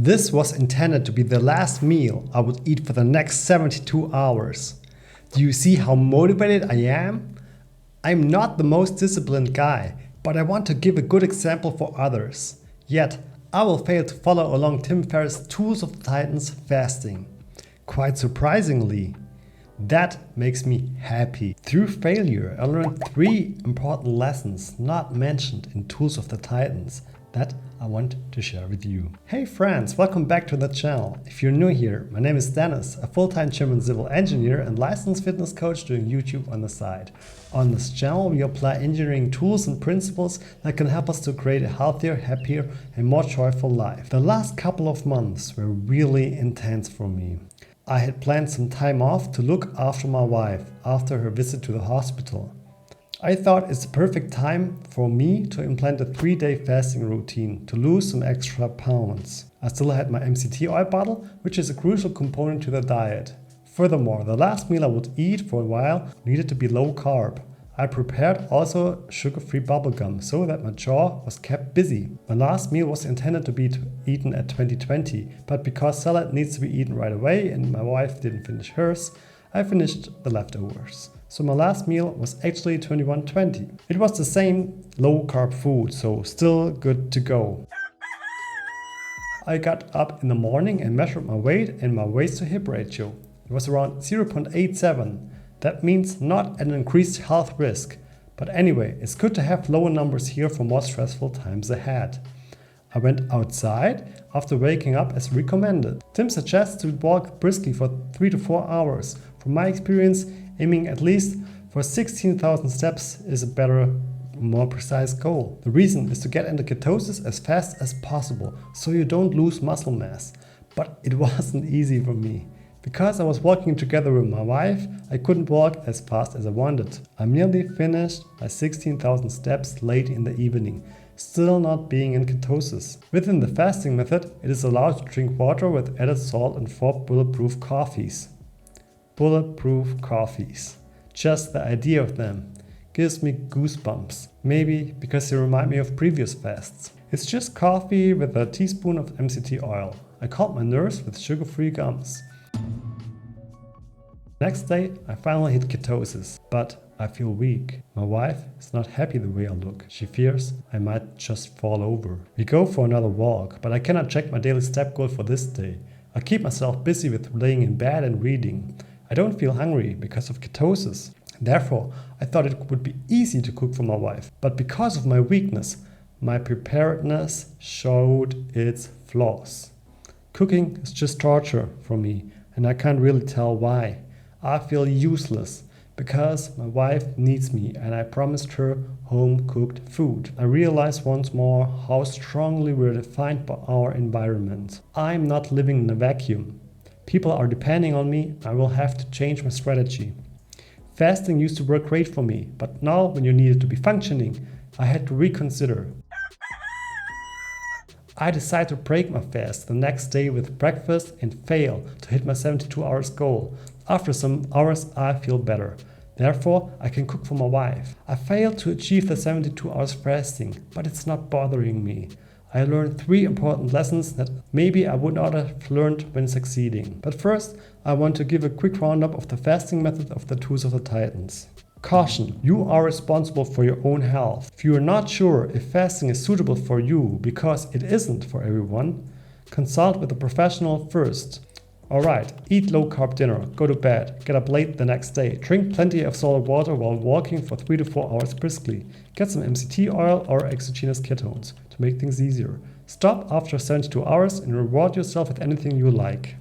This was intended to be the last meal I would eat for the next 72 hours. Do you see how motivated I am? I'm not the most disciplined guy, but I want to give a good example for others. Yet, I will fail to follow along Tim Ferriss' Tools of the Titans fasting. Quite surprisingly. That makes me happy. Through failure, I learned 3 important lessons not mentioned in Tools of the Titans that I want to share with you. Hey friends, welcome back to the channel. If you're new here, my name is Denis, a full-time German civil engineer and licensed fitness coach doing YouTube on the side. On this channel, we apply engineering tools and principles that can help us to create a healthier, happier and more joyful life. The last couple of months were really intense for me. I had planned some time off to look after my wife after her visit to the hospital. I thought it's the perfect time for me to implement a 3-day fasting routine to lose some extra pounds. I still had my MCT oil bottle, which is a crucial component to the diet. Furthermore, the last meal I would eat for a while needed to be low carb. I prepared also sugar-free bubblegum so that my jaw was kept busy. My last meal was intended to be eaten at 20:20, but because salad needs to be eaten right away and my wife didn't finish hers, I finished the leftovers. So my last meal was actually 21:20. It was the same low-carb food, so still good to go. I got up in the morning and measured my weight and my waist-to-hip ratio. It was around 0.87. That means not an increased health risk. But anyway, it's good to have lower numbers here for more stressful times ahead. I went outside after waking up as recommended. Tim suggests to walk briskly for 3 to 4 hours. From my experience, aiming at least for 16,000 steps is a better, more precise goal. The reason is to get into ketosis as fast as possible so you don't lose muscle mass. But it wasn't easy for me. Because I was walking together with my wife, I couldn't walk as fast as I wanted. I nearly finished my 16,000 steps late in the evening, still not being in ketosis. Within the fasting method, it is allowed to drink water with added salt and 4 bulletproof coffees. Bulletproof coffees. Just the idea of them gives me goosebumps. Maybe because they remind me of previous fasts. It's just coffee with a teaspoon of MCT oil. I called my nurse with sugar-free gums. Next day, I finally hit ketosis, but I feel weak. My wife is not happy the way I look. She fears I might just fall over. We go for another walk, but I cannot check my daily step goal for this day. I keep myself busy with laying in bed and reading. I don't feel hungry because of ketosis. Therefore, I thought it would be easy to cook for my wife. But because of my weakness, my preparedness showed its flaws. Cooking is just torture for me, and I can't really tell why. I feel useless because my wife needs me and I promised her home-cooked food. I realize once more how strongly we're defined by our environment. I'm not living in a vacuum. People are depending on me. I will have to change my strategy. Fasting used to work great for me, but now when you needed to be functioning, I had to reconsider. I decided to break my fast the next day with breakfast and fail to hit my 72 hours goal. After some hours, I feel better. Therefore, I can cook for my wife. I failed to achieve the 72 hours fasting, but it's not bothering me. I learned 3 important lessons that maybe I would not have learned when succeeding. But first, I want to give a quick roundup of the fasting method of the Tools of the Titans. Caution: you are responsible for your own health. If you are not sure if fasting is suitable for you because it isn't for everyone, consult with a professional first. Alright, eat low-carb dinner, go to bed, get up late the next day, drink plenty of solid water while walking for 3 to 4 hours briskly, get some MCT oil or exogenous ketones to make things easier. Stop after 72 hours and reward yourself with anything you like.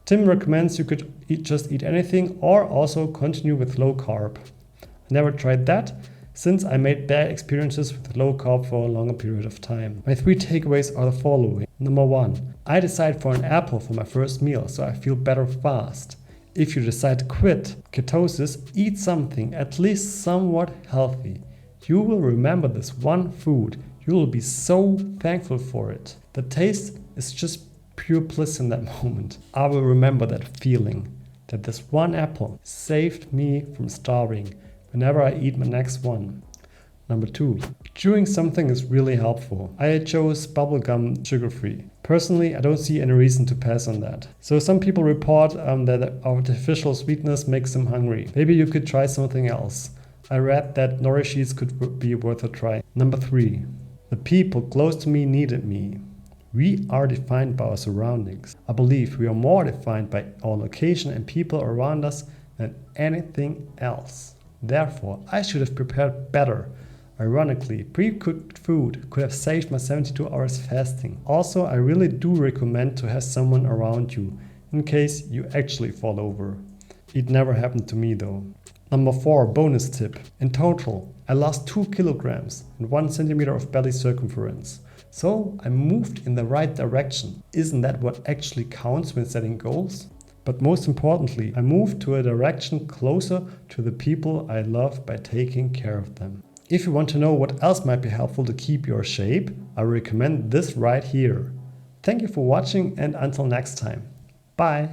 Tim recommends you could just eat anything or also continue with low carb. I never tried that since I made bad experiences with low carb for a longer period of time. My 3 takeaways are the following. Number 1. I decide for an apple for my first meal so I feel better fast. If you decide to quit ketosis, eat something at least somewhat healthy. You will remember this one food. You will be so thankful for it. The taste is just pure bliss in that moment. I will remember that feeling that this one apple saved me from starving whenever I eat my next one. Number 2. Chewing something is really helpful. I chose bubblegum sugar-free. Personally, I don't see any reason to pass on that. So some people report that artificial sweetness makes them hungry. Maybe you could try something else. I read that nori sheets could be worth a try. Number 3. The people close to me needed me. We are defined by our surroundings. I believe we are more defined by our location and people around us than anything else. Therefore, I should have prepared better. Ironically, pre-cooked food could have saved my 72 hours fasting. Also, I really do recommend to have someone around you in case you actually fall over. It never happened to me though. Number 4, bonus tip. In total, I lost 2 kilograms and 1 centimeter of belly circumference. So I moved in the right direction. Isn't that what actually counts when setting goals? But most importantly, I moved to a direction closer to the people I love by taking care of them. If you want to know what else might be helpful to keep your shape, I recommend this right here. Thank you for watching and until next time. Bye!